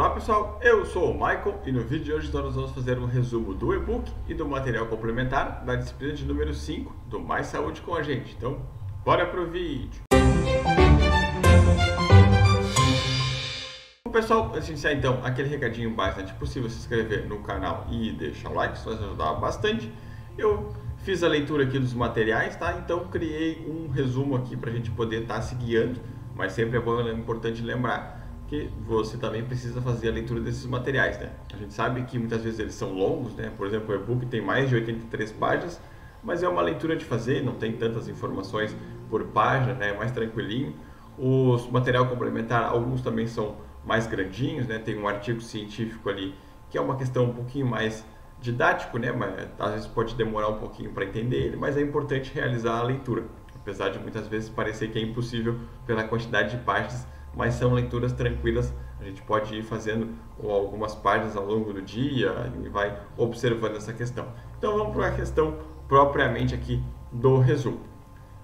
Olá pessoal, eu sou o Michael e no vídeo de hoje nós vamos fazer um resumo do e-book e do material complementar da disciplina de número 5 do Mais Saúde com a Gente. Então, bora pro vídeo! Bom, pessoal, antes de iniciar então, aquele recadinho bastante possível, se inscrever no canal e deixar o like, isso vai ajudar bastante. Eu fiz a leitura aqui dos materiais, tá? Então criei um resumo aqui para a gente poder estar se guiando, mas sempre é importante lembrar que você também precisa fazer a leitura desses materiais, né? A gente sabe que muitas vezes eles são longos, né? Por exemplo, o e-book tem mais de 83 páginas, mas é uma leitura de fazer, não tem tantas informações por página, né? É mais tranquilinho. Os material complementar, alguns também são mais grandinhos, né? Tem um artigo científico ali que é uma questão um pouquinho mais didático, né? Mas às vezes pode demorar um pouquinho para entender ele, mas é importante realizar a leitura, apesar de muitas vezes parecer que é impossível pela quantidade de páginas, mas são leituras tranquilas. A gente pode ir fazendo algumas páginas ao longo do dia e vai observando essa questão. Então vamos para a questão propriamente aqui do resumo.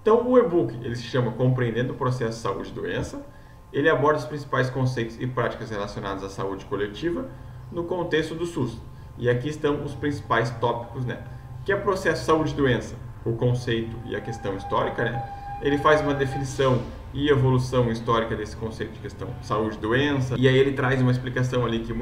Então o e-book ele se chama Compreendendo o Processo Saúde e Doença. Ele aborda os principais conceitos e práticas relacionados à saúde coletiva no contexto do SUS. E aqui estão os principais tópicos, né? Que é processo saúde e doença, o conceito e a questão histórica, né? Ele faz uma definição e evolução histórica desse conceito de questão saúde e doença, e aí ele traz uma explicação ali que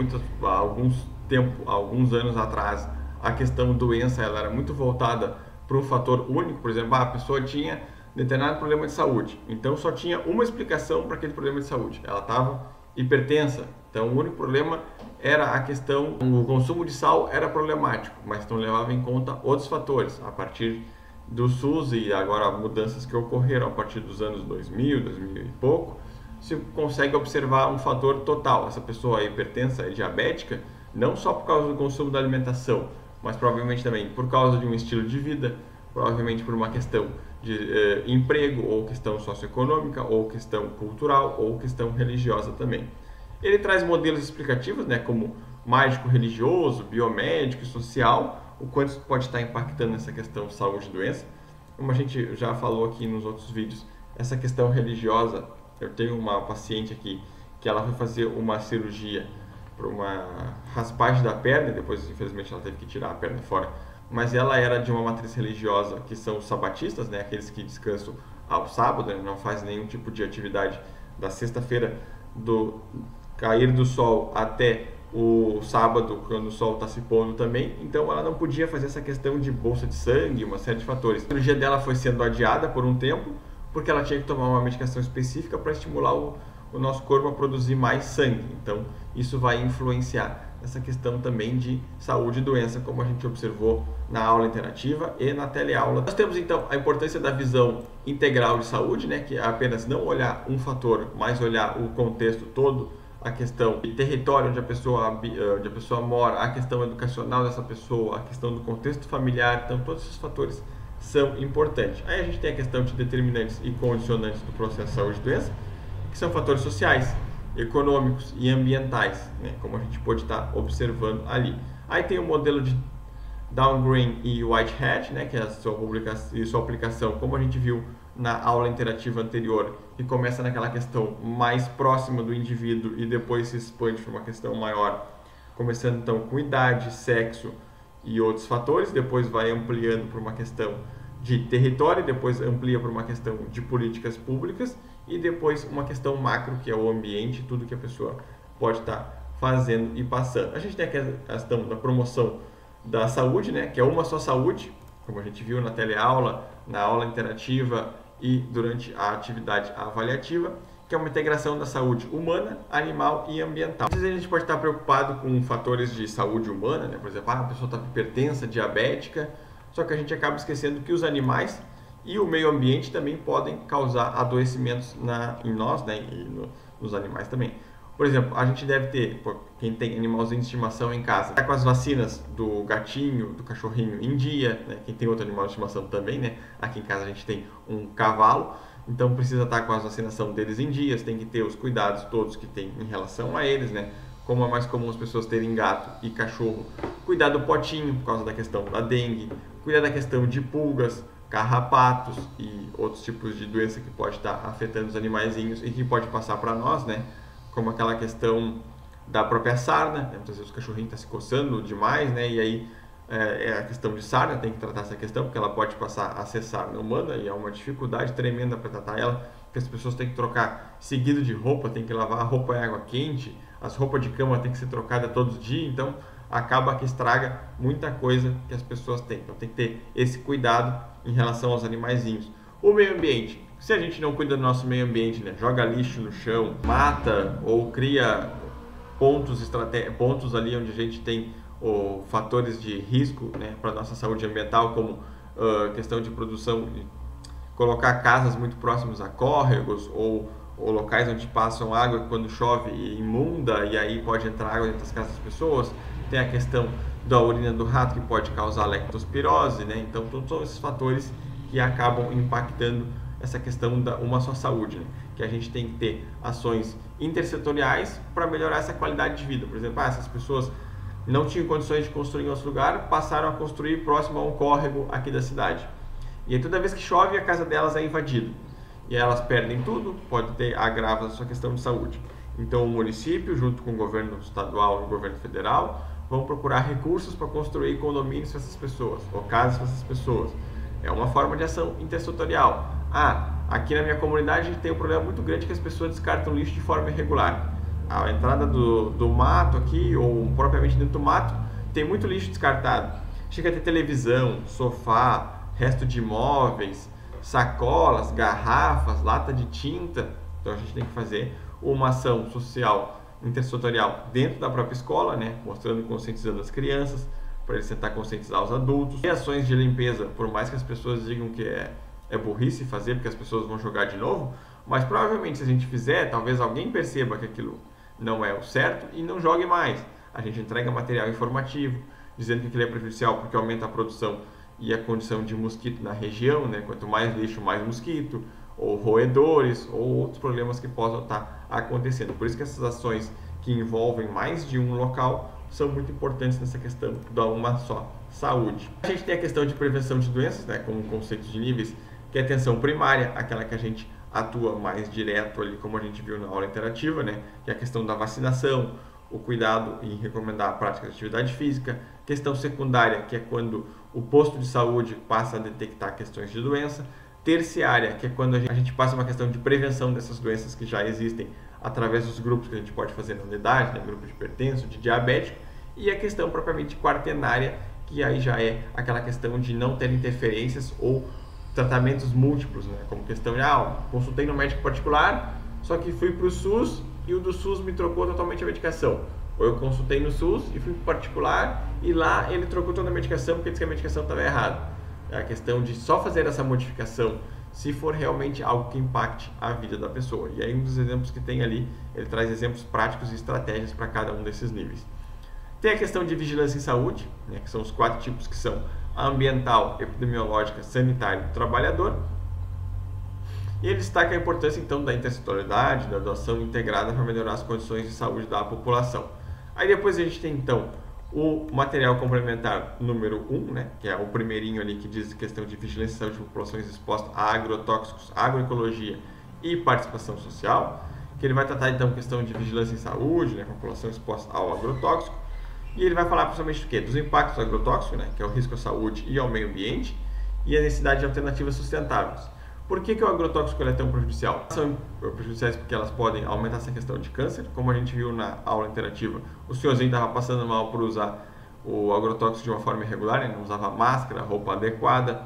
alguns anos atrás, a questão doença ela era muito voltada para um fator único. Por exemplo, a pessoa tinha determinado problema de saúde, então só tinha uma explicação para aquele problema de saúde, ela estava hipertensa, então o único problema era a questão, o consumo de sal era problemático, mas não levava em conta outros fatores. A partir do SUS e agora mudanças que ocorreram a partir dos anos 2000 e pouco, se consegue observar um fator total. Essa pessoa é hipertensa, é diabética, não só por causa do consumo da alimentação, mas provavelmente também por causa de um estilo de vida, provavelmente por uma questão de emprego, ou questão socioeconômica, ou questão cultural, ou questão religiosa também. Ele traz modelos explicativos, né, como mágico religioso, biomédico e social, o quanto isso pode estar impactando nessa questão saúde e doença. Como a gente já falou aqui nos outros vídeos, essa questão religiosa, eu tenho uma paciente aqui que ela foi fazer uma cirurgia para uma raspagem da perna, e depois infelizmente ela teve que tirar a perna fora, mas ela era de uma matriz religiosa que são os sabatistas, né, aqueles que descansam ao sábado, né, não fazem nenhum tipo de atividade da sexta-feira do cair do sol até o sábado, quando o sol está se pondo também. Então ela não podia fazer essa questão de bolsa de sangue, uma série de fatores. A cirurgia dela foi sendo adiada por um tempo, porque ela tinha que tomar uma medicação específica para estimular o nosso corpo a produzir mais sangue. Então isso vai influenciar essa questão também de saúde e doença, como a gente observou na aula interativa e na teleaula. Nós temos então a importância da visão integral de saúde, né, que é apenas não olhar um fator, mas olhar o contexto todo, a questão de território onde a pessoa mora, a questão educacional dessa pessoa, a questão do contexto familiar. Então todos esses fatores são importantes. Aí a gente tem a questão de determinantes e condicionantes do processo de saúde e doença, que são fatores sociais, econômicos e ambientais, né, como a gente pode estar observando ali. Aí tem o modelo de Down-Green e Whitehead, né, que é a sua aplicação, como a gente viu na aula interativa anterior, que começa naquela questão mais próxima do indivíduo e depois se expande para uma questão maior, começando então com idade, sexo e outros fatores, depois vai ampliando para uma questão de território, depois amplia para uma questão de políticas públicas e depois uma questão macro, que é o ambiente, tudo que a pessoa pode estar fazendo e passando. A gente tem a questão da promoção da saúde, né, que é uma só saúde, como a gente viu na teleaula, na aula interativa e durante a atividade avaliativa, que é uma integração da saúde humana, animal e ambiental. Às vezes a gente pode estar preocupado com fatores de saúde humana, né? Por exemplo, a pessoa está hipertensa, diabética, só que a gente acaba esquecendo que os animais e o meio ambiente também podem causar adoecimentos em nós, né? E nos animais também. Por exemplo, a gente deve ter, quem tem animalzinho de estimação em casa, tá com as vacinas do gatinho, do cachorrinho em dia, né? Quem tem outro animal de estimação também, né? Aqui em casa a gente tem um cavalo, então precisa estar com a vacinação deles em dias, tem que ter os cuidados todos que tem em relação a eles, né? Como é mais comum as pessoas terem gato e cachorro, cuidar do potinho por causa da questão da dengue, cuidar da questão de pulgas, carrapatos e outros tipos de doença que pode estar afetando os animaizinhos e que pode passar para nós, né? Como aquela questão da própria sarna, né? Muitas vezes o cachorrinho está se coçando demais, né? E aí é a questão de sarna, tem que tratar essa questão, porque ela pode passar a ser sarna humana e é uma dificuldade tremenda para tratar ela, porque as pessoas têm que trocar seguido de roupa, tem que lavar a roupa em água quente, as roupas de cama têm que ser trocadas todos os dias, então acaba que estraga muita coisa que as pessoas têm. Então tem que ter esse cuidado em relação aos animaizinhos. O meio ambiente. Se a gente não cuida do nosso meio ambiente, né, joga lixo no chão, mata ou cria pontos ali onde a gente tem fatores de risco, né, para a nossa saúde ambiental, como questão de produção, colocar casas muito próximas a córregos ou locais onde passam água quando chove e inunda, e aí pode entrar água dentro das casas das pessoas. Tem a questão da urina do rato, que pode causar leptospirose, né? Então todos são esses fatores que acabam impactando essa questão da uma só saúde, né? Que a gente tem que ter ações intersetoriais para melhorar essa qualidade de vida. Por exemplo, essas pessoas não tinham condições de construir em outro lugar, passaram a construir próximo a um córrego aqui da cidade. E aí toda vez que chove, a casa delas é invadida. E elas perdem tudo, pode ter agravos na sua questão de saúde. Então o município, junto com o governo estadual e o governo federal, vão procurar recursos para construir condomínios para essas pessoas, ou casas para essas pessoas. É uma forma de ação intersetorial. Aqui na minha comunidade tem um problema muito grande que as pessoas descartam lixo de forma irregular. A entrada do mato aqui, ou propriamente dentro do mato, tem muito lixo descartado. Chega a ter televisão, sofá, resto de móveis, sacolas, garrafas, lata de tinta. Então a gente tem que fazer uma ação social intersetorial dentro da própria escola, né? Mostrando e conscientizando as crianças, para eles tentar conscientizar os adultos. E ações de limpeza, por mais que as pessoas digam que é burrice fazer, porque as pessoas vão jogar de novo, mas provavelmente se a gente fizer, talvez alguém perceba que aquilo não é o certo e não jogue mais. A gente entrega material informativo, dizendo que aquilo é prejudicial porque aumenta a produção e a condição de mosquito na região, né? Quanto mais lixo, mais mosquito, ou roedores, ou outros problemas que possam estar acontecendo. Por isso que essas ações que envolvem mais de um local são muito importantes nessa questão da uma só saúde. A gente tem a questão de prevenção de doenças, né? Como conceito de níveis, que é a atenção primária, aquela que a gente atua mais direto ali, como a gente viu na aula interativa, né? Que é a questão da vacinação, o cuidado em recomendar a prática de atividade física. Questão secundária, que é quando o posto de saúde passa a detectar questões de doença. Terciária, que é quando a gente passa uma questão de prevenção dessas doenças que já existem através dos grupos que a gente pode fazer na unidade, né? Grupo de hipertenso, de diabético. E a questão propriamente quaternária, que aí já é aquela questão de não ter interferências ou tratamentos múltiplos, né? Como questão de, consultei no médico particular, só que fui para o SUS e o do SUS me trocou totalmente a medicação. Ou eu consultei no SUS e fui para o particular e lá ele trocou toda a medicação porque disse que a medicação estava errada. É a questão de só fazer essa modificação se for realmente algo que impacte a vida da pessoa. E aí um dos exemplos que tem ali, ele traz exemplos práticos e estratégias para cada um desses níveis. Tem a questão de vigilância em saúde, né, que são os 4 tipos, que são a ambiental, epidemiológica, sanitária e trabalhador. E ele destaca a importância então da intersetorialidade, da adoção integrada para melhorar as condições de saúde da população. Aí depois a gente tem então o material complementar número 1, né, que é o primeirinho ali que diz questão de vigilância e saúde de populações expostas a agrotóxicos, agroecologia e participação social, que ele vai tratar então questão de vigilância em saúde, né, população exposta ao agrotóxico, e ele vai falar principalmente do quê? Dos impactos do agrotóxico, né, que é o risco à saúde e ao meio ambiente, e a necessidade de alternativas sustentáveis. Por que o agrotóxico é tão prejudicial? São prejudiciais porque elas podem aumentar essa questão de câncer, como a gente viu na aula interativa. O senhorzinho estava passando mal por usar o agrotóxico de uma forma irregular, ele não usava máscara, roupa adequada.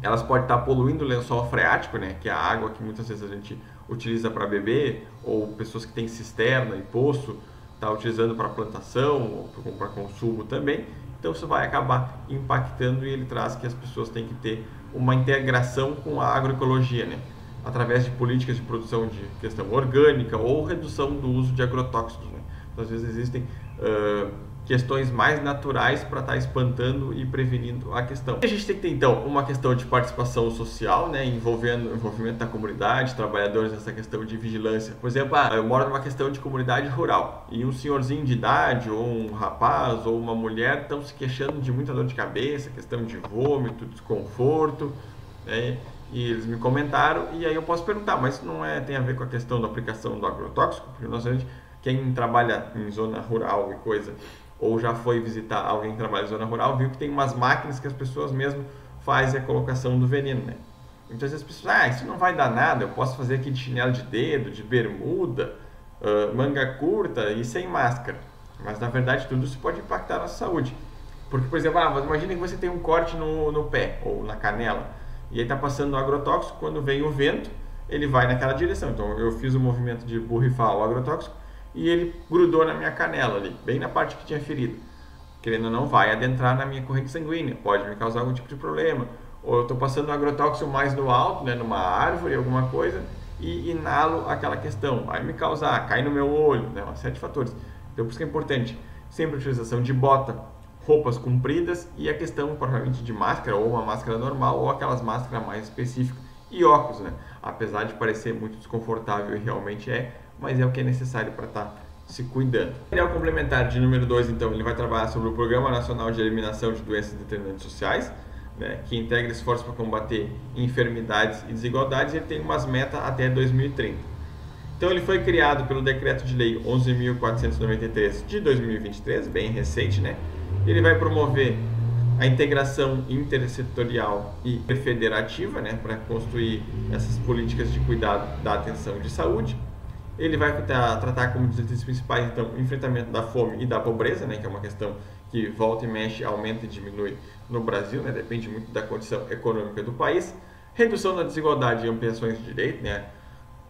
Elas podem estar poluindo o lençol freático, né, que é a água que muitas vezes a gente utiliza para beber, ou pessoas que têm cisterna e poço, está utilizando para plantação ou para consumo também. Então isso vai acabar impactando e ele traz que as pessoas têm que ter uma integração com a agroecologia, né? Através de políticas de produção de questão orgânica ou redução do uso de agrotóxicos, né? Então, às vezes existem questões mais naturais para estar espantando e prevenindo a questão. A gente tem que ter então uma questão de participação social, né, envolvimento da comunidade, trabalhadores nessa questão de vigilância. Por exemplo, eu moro numa questão de comunidade rural e um senhorzinho de idade ou um rapaz ou uma mulher estão se queixando de muita dor de cabeça, questão de vômito, desconforto, né? E eles me comentaram, e aí eu posso perguntar, mas isso não tem a ver com a questão da aplicação do agrotóxico? Porque Quem trabalha em zona rural e coisa, ou já foi visitar alguém que trabalha em zona rural, viu que tem umas máquinas que as pessoas mesmo fazem a colocação do veneno, né? Então as pessoas, isso não vai dar nada, eu posso fazer aqui de chinelo de dedo, de bermuda, manga curta e sem máscara. Mas na verdade tudo isso pode impactar a nossa saúde. Porque, por exemplo, imagina que você tem um corte no pé ou na canela, e aí está passando o agrotóxico, quando vem o vento, ele vai naquela direção. Então eu fiz o movimento de borrifar o agrotóxico e ele grudou na minha canela ali, bem na parte que tinha ferida. Querendo ou não, vai adentrar na minha corrente sanguínea, pode me causar algum tipo de problema. Ou eu estou passando o agrotóxico mais no alto, né, numa árvore, alguma coisa, e inalo aquela questão, vai me causar, cai no meu olho, né, uma série de fatores. Então por isso que é importante sempre a utilização de bota, roupas compridas e a questão provavelmente de máscara, ou uma máscara normal, ou aquelas máscaras mais específicas, e óculos, né? Apesar de parecer muito desconfortável, e realmente é, mas é o que é necessário para estar se cuidando. O material complementar de número 2, então, ele vai trabalhar sobre o Programa Nacional de Eliminação de Doenças e Determinantes Sociais, né, que integra esforços para combater enfermidades e desigualdades, e ele tem umas metas até 2030. Então ele foi criado pelo Decreto de Lei 11.493 de 2023, bem recente, né? Ele vai promover a integração intersetorial e federativa, né, para construir essas políticas de cuidado da atenção de saúde. Ele vai tratar como diretrizes principais, então, o enfrentamento da fome e da pobreza, né, que é uma questão que volta e mexe, aumenta e diminui no Brasil, né, depende muito da condição econômica do país. Redução da desigualdade e ampliações de direito, né,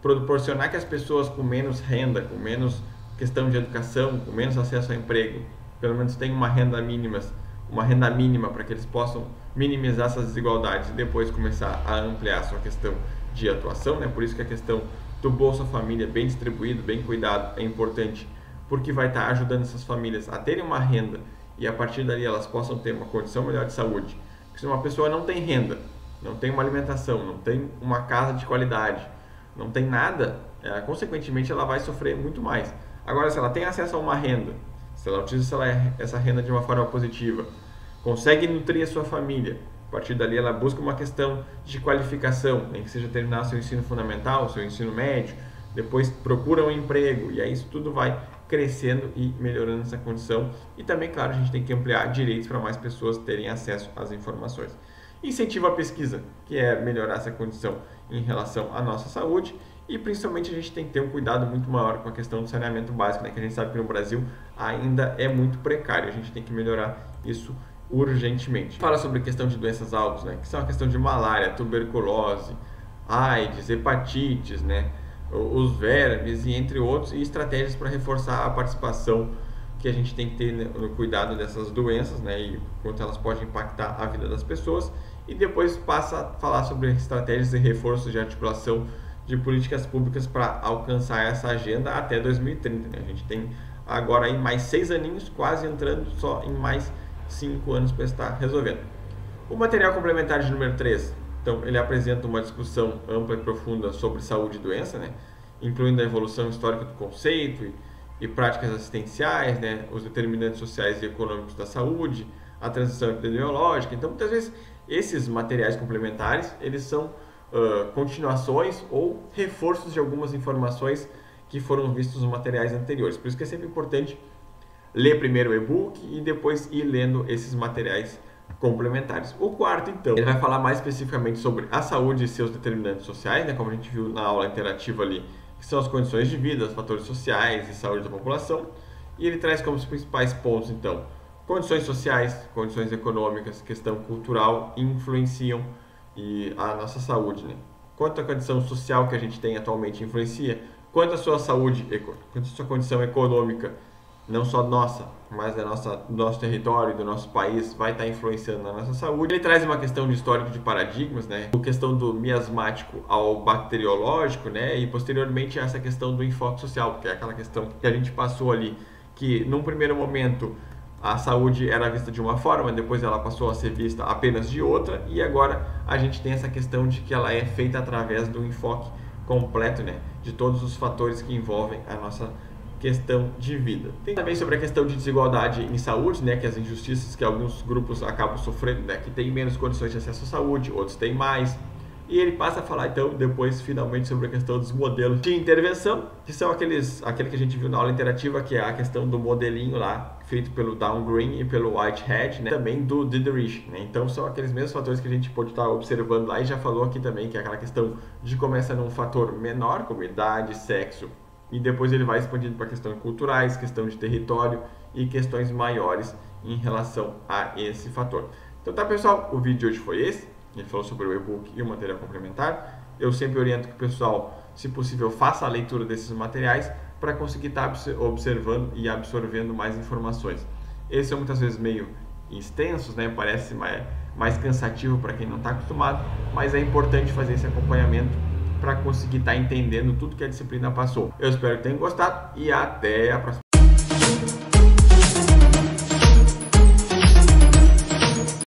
proporcionar que as pessoas com menos renda, com menos questão de educação, com menos acesso ao emprego, pelo menos tenham uma renda mínima para que eles possam minimizar essas desigualdades e depois começar a ampliar a sua questão de atuação, né? Por isso que a questão do Bolsa Família bem distribuído, bem cuidado, é importante, porque vai estar ajudando essas famílias a terem uma renda e a partir dali elas possam ter uma condição melhor de saúde. Porque se uma pessoa não tem renda, não tem uma alimentação, não tem uma casa de qualidade, não tem nada, consequentemente ela vai sofrer muito mais. Agora, se ela tem acesso a uma renda, se ela utiliza essa renda de uma forma positiva, consegue nutrir a sua família, a partir dali ela busca uma questão de qualificação, nem que seja terminar seu ensino fundamental, seu ensino médio, depois procura um emprego, e aí isso tudo vai crescendo e melhorando essa condição. E também, claro, a gente tem que ampliar direitos para mais pessoas terem acesso às informações. Incentiva a pesquisa, que é melhorar essa condição em relação à nossa saúde, e principalmente a gente tem que ter um cuidado muito maior com a questão do saneamento básico, né, que a gente sabe que no Brasil ainda é muito precário, a gente tem que melhorar isso urgentemente. Fala sobre a questão de doenças alvos, né, que são a questão de malária, tuberculose, AIDS, hepatites, né, os vermes e entre outros, e estratégias para reforçar a participação que a gente tem que ter no cuidado dessas doenças, né, e quanto elas podem impactar a vida das pessoas. E depois passa a falar sobre estratégias de reforço de articulação de políticas públicas para alcançar essa agenda até 2030. Né? A gente tem agora aí mais 6 aninhos, quase entrando só em mais 5 anos para estar resolvendo. O material complementar de número 3, então, ele apresenta uma discussão ampla e profunda sobre saúde e doença, né? Incluindo a evolução histórica do conceito e práticas assistenciais, né? Os determinantes sociais e econômicos da saúde, a transição epidemiológica. Então, muitas vezes, esses materiais complementares, eles são continuações ou reforços de algumas informações que foram vistos nos materiais anteriores. Por isso que é sempre importante ler primeiro o e-book e depois ir lendo esses materiais complementares. O quarto, então, ele vai falar mais especificamente sobre a saúde e seus determinantes sociais, né, como a gente viu na aula interativa ali, que são as condições de vida, os fatores sociais e saúde da população. E ele traz como os principais pontos, então, condições sociais, condições econômicas, questão cultural influenciam a nossa saúde, né? Quanto a condição social que a gente tem atualmente influencia, quanto a sua saúde, quanto a sua condição econômica, não só nossa, mas do nosso território, do nosso país, vai estar influenciando na nossa saúde. Ele traz uma questão de histórico de paradigmas, né? A questão do miasmático ao bacteriológico, né? E posteriormente essa questão do enfoque social, que é aquela questão que a gente passou ali, que num primeiro momento a saúde era vista de uma forma, depois ela passou a ser vista apenas de outra, e agora a gente tem essa questão de que ela é feita através do enfoque completo, né? De todos os fatores que envolvem a nossa questão de vida. Tem também sobre a questão de desigualdade em saúde, né, que as injustiças que alguns grupos acabam sofrendo, né, que tem menos condições de acesso à saúde, outros têm mais. E ele passa a falar, então, depois, finalmente, sobre a questão dos modelos de intervenção, que são aquele que a gente viu na aula interativa, que é a questão do modelinho lá, feito pelo Dawn Green e pelo Whitehead, né? Também do Diderich, né? Então, são aqueles mesmos fatores que a gente pode estar observando lá e já falou aqui também, que é aquela questão de começa num fator menor, como idade, sexo, e depois ele vai expandindo para questões culturais, questão de território e questões maiores em relação a esse fator. Então tá, pessoal, o vídeo de hoje foi esse. A gente falou sobre o e-book e o material complementar. Eu sempre oriento que o pessoal, se possível, faça a leitura desses materiais para conseguir estar observando e absorvendo mais informações. Esses são muitas vezes meio extensos, né? Parece mais cansativo para quem não está acostumado, mas é importante fazer esse acompanhamento para conseguir estar entendendo tudo que a disciplina passou. Eu espero que tenham gostado e até a próxima.